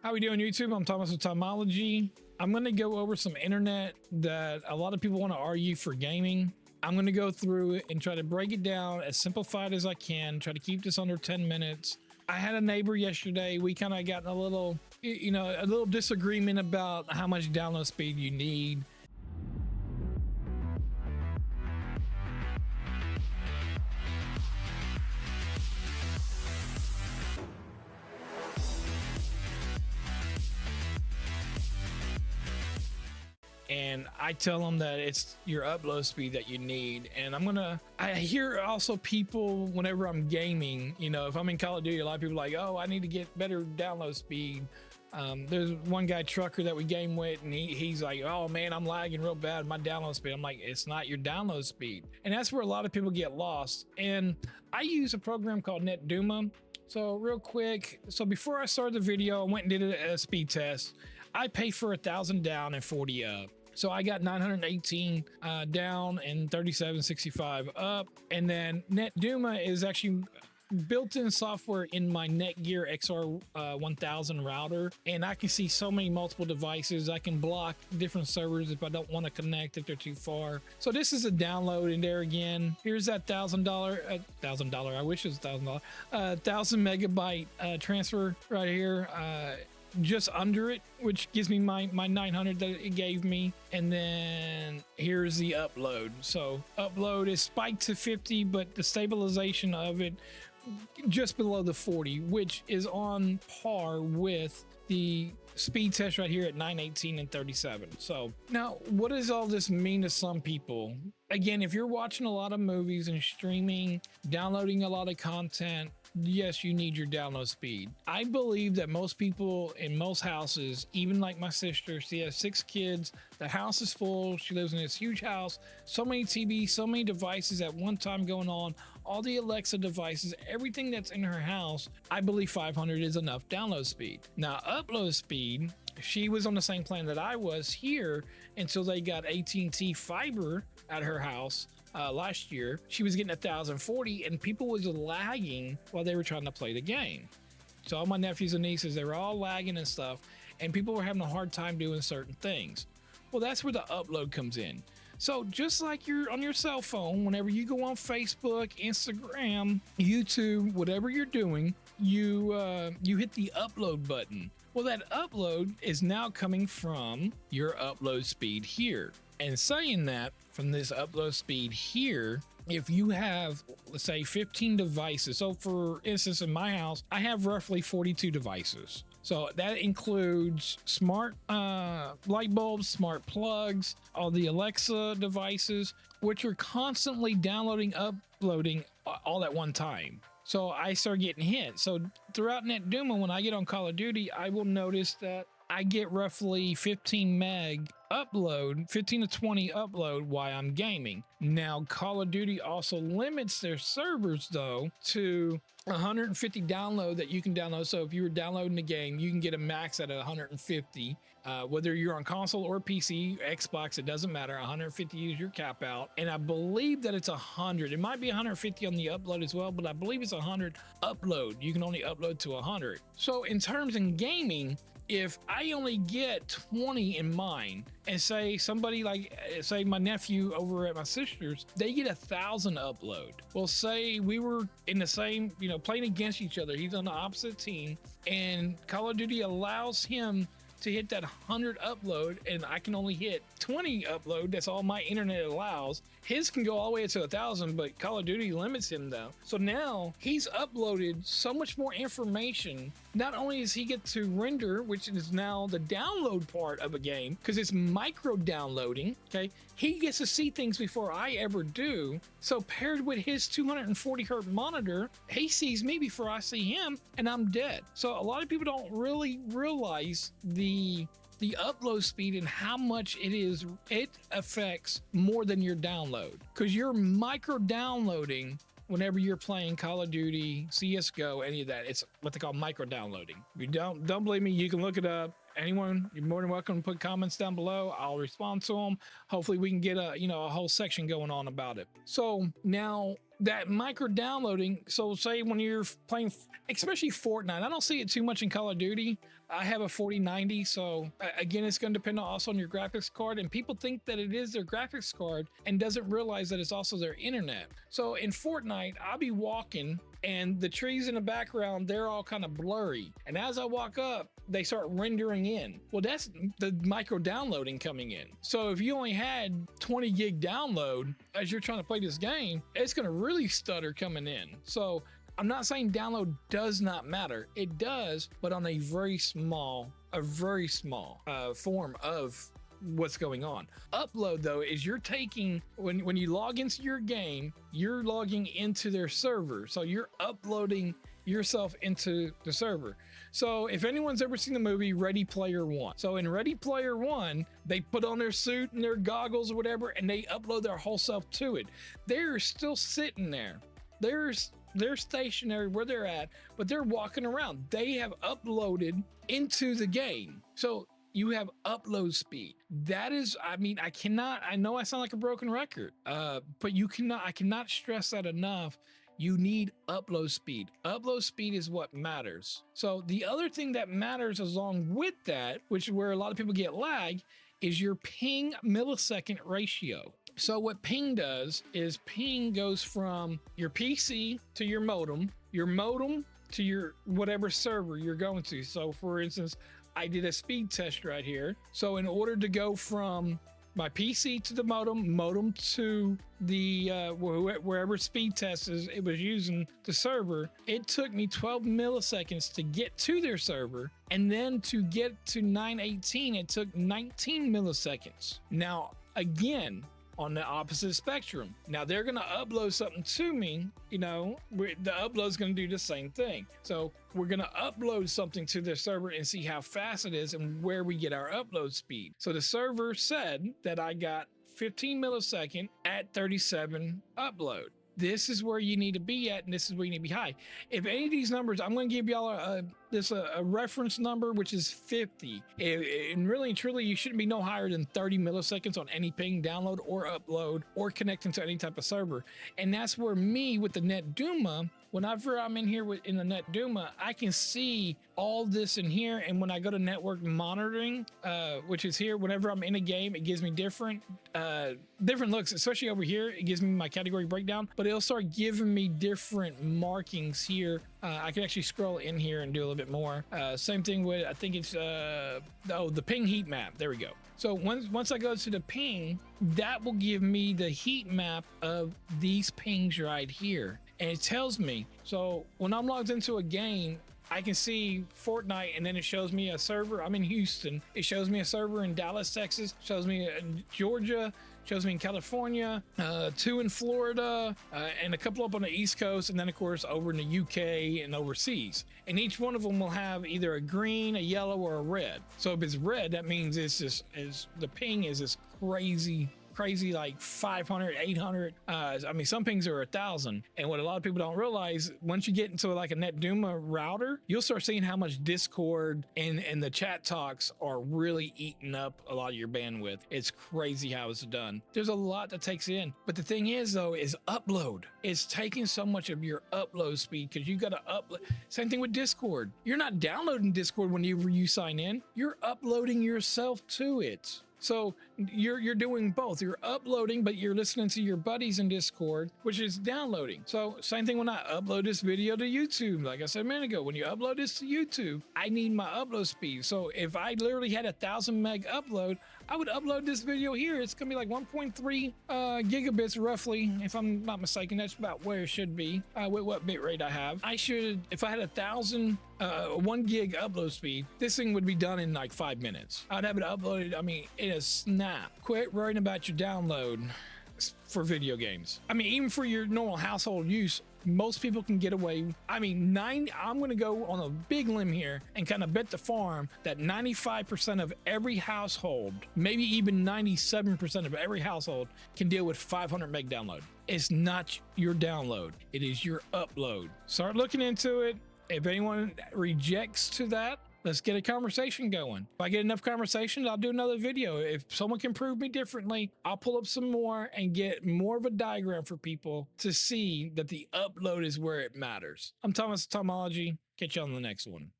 How we doing, YouTube? I'm Thomas with Tomology. I'm going to go over some internet that a lot of people want to argue for gaming. I'm going to go through it and try to break it down as simplified as I can, try to keep this under 10 minutes. I had a neighbor yesterday. We kind of got in a little, a little disagreement about how much download speed you need. And I tell them that it's your upload speed that you need. And I hear also people whenever I'm gaming, if I'm in Call of Duty, a lot of people are like, oh, I need to get better download speed. There's one guy, Trucker, that we game with, and he's like, oh man, I'm lagging real bad, my download speed. I'm like, it's not your download speed. And that's where a lot of people get lost. And I use a program called Duma. So real quick, before I started the video, I went and did a speed test. I pay for 1,000 down and 40 up. So I got 918 down and 3765 up. And then Duma is actually built-in software in my Netgear XR 1000 router, and I can see so many multiple devices. I can block different servers if I don't want to connect, if they're too far. So this is a download in there again. Here's that $1,000, I wish it was $1,000, 1,000 megabyte transfer right here. Just under it, which gives me my 900 that it gave me. And then here's the upload. So upload is spiked to 50, but the stabilization of it just below the 40, which is on par with the speed test right here at 918 and 37. So now, what does all this mean to some people? Again, if you're watching a lot of movies and streaming, downloading a lot of content, yes, you need your download speed. I believe that most people in most houses, even like my sister, she has 6 kids. The house is full. She lives in this huge house. So many TVs, so many devices at one time going on. All the Alexa devices, everything that's in her house. I believe 500 is enough download speed. Now, upload speed, she was on the same plan that I was here until they got AT&T fiber at her house. Last year, she was getting 1,040 and people was lagging while they were trying to play the game. So all my nephews and nieces, they were all lagging and stuff, and people were having a hard time doing certain things. Well, that's where the upload comes in. So just like you're on your cell phone, whenever you go on Facebook, Instagram, YouTube, whatever you're doing, you hit the upload button. Well, that upload is now coming from your upload speed here. And saying that, from this upload speed here, if you have, let's say, 15 devices. So for instance, in my house, I have roughly 42 devices. So that includes smart light bulbs, smart plugs, all the Alexa devices, which are constantly downloading, uploading all at one time. So I start getting hit. So throughout Duma, when I get on Call of Duty, I will notice that I get roughly 15 meg upload, 15 to 20 upload while I'm gaming. Now, Call of Duty also limits their servers though to 150 download that you can download. So if you were downloading the game, you can get a max at 150, whether you're on console or PC, Xbox, it doesn't matter. 150 is your cap out. And I believe that it's 100. It might be 150 on the upload as well, but I believe it's 100 upload. You can only upload to 100. So in terms in gaming, if I only get 20 in mine, and say somebody like, say my nephew over at my sister's, they get 1,000 upload. Well, say we were in the same, playing against each other. He's on the opposite team, and Call of Duty allows him to hit that 100 upload, and I can only hit 20 upload. That's all my internet allows. His can go all the way to 1,000, but Call of Duty limits him though. So now he's uploaded so much more information. Not only does he get to render, which is now the download part of a game, because it's micro downloading, okay? He gets to see things before I ever do. So paired with his 240 hertz monitor, he sees me before I see him, and I'm dead. So a lot of people don't really realize the upload speed and how much it affects more than your download, because you're micro downloading whenever you're playing Call of Duty, CSGO, any of that. It's what they call micro downloading. If you don't believe me, you can look it up. Anyone, you're more than welcome to put comments down below. I'll respond to them. Hopefully we can get a whole section going on about it. So now that micro downloading. So say when you're playing, especially Fortnite, I don't see it too much in Call of Duty. I have a 4090, so again, it's going to depend also on your graphics card, and people think that it is their graphics card and doesn't realize that it's also their internet. So in Fortnite, I'll be walking and the trees in the background, they're all kind of blurry, and as I walk up, they start rendering in. Well, that's the micro downloading coming in. So if you only had 20 gig download as you're trying to play this game, it's going to really stutter coming in. So I'm not saying download does not matter. It does, but on a very small form of what's going on. Upload, though, is you're taking, when you log into your game, you're logging into their server. So you're uploading yourself into the server. So if anyone's ever seen the movie Ready Player One, so in Ready Player One, they put on their suit and their goggles or whatever, and they upload their whole self to it. They're still sitting there. They're stationary where they're at, but they're walking around. They have uploaded into the game. So you have upload speed. That is, I mean, I know I sound like a broken record, but I cannot stress that enough. You need upload speed. Upload speed is what matters. So the other thing that matters along with that, which is where a lot of people get lag, is your ping millisecond ratio. So what ping does is ping goes from your PC to your modem to your whatever server you're going to. So for instance, I did a speed test right here. So in order to go from my PC to the modem to the wherever speed test it was using the server, it took me 12 milliseconds to get to their server, and then to get to 918 it took 19 milliseconds. Now again, on the opposite spectrum. Now they're going to upload something to me, the upload's going to do the same thing. So we're going to upload something to their server and see how fast it is and where we get our upload speed. So the server said that I got 15 millisecond at 37 upload. This is where you need to be at, and this is where you need to be high. If any of these numbers, I'm going to give y'all a reference number, which is 50. And really and truly, you shouldn't be no higher than 30 milliseconds on any ping download or upload or connecting to any type of server. And that's where me with the Net Duma, whenever I'm in here in the Net Duma, I can see all this in here. And when I go to network monitoring, which is here, whenever I'm in a game, it gives me different looks, especially over here. It gives me my category breakdown, but it'll start giving me different markings here. I can actually scroll in here and do a little bit more. Same thing with, I think it's, the ping heat map. There we go. So once I go to the ping, that will give me the heat map of these pings right here. And it tells me, so when I'm logged into a game, I can see Fortnite, and then it shows me a server. I'm in Houston. It shows me a server in Dallas, Texas, shows me in Georgia, shows me in California, 2 in Florida, and a couple up on the East Coast, and then of course over in the UK and overseas. And each one of them will have either a green, a yellow, or a red. So if it's red, that means it's just the ping is this crazy like 500, 800. I mean, some pings are 1,000. And what a lot of people don't realize, once you get into like a Net Duma router, you'll start seeing how much Discord and the chat talks are really eating up a lot of your bandwidth. It's crazy how it's done. There's a lot that takes in. But the thing is, though, is upload. It's taking so much of your upload speed because you got to upload. Same thing with Discord. You're not downloading Discord whenever you sign in. You're uploading yourself to it. So you're doing both. You're uploading, but you're listening to your buddies in Discord, which is downloading. So same thing when I upload this video to YouTube. Like I said a minute ago, when you upload this to YouTube, I need my upload speed. So if I literally had 1,000 meg upload, I would upload this video here. It's gonna be like 1.3 gigabits roughly, if I'm not mistaken. That's about where it should be with what bit rate I have. I should, if I had 1,000 1 gig upload speed, this thing would be done in like 5 minutes. I'd have it uploaded. I mean, it is snap. Quit worrying about your download for video games. I mean, even for your normal household use, most people can get away. I mean, I'm going to go on a big limb here and kind of bet the farm that 95% of every household, maybe even 97% of every household, can deal with 500 meg download. It's not your download. It is your upload. Start looking into it. If anyone rejects to that, Let's get a conversation going. If I get enough conversations, I'll do another video. If someone can prove me differently, I'll pull up some more and get more of a diagram for people to see that the upload is where it matters. I'm Thomas Tomology. Catch you on the next one.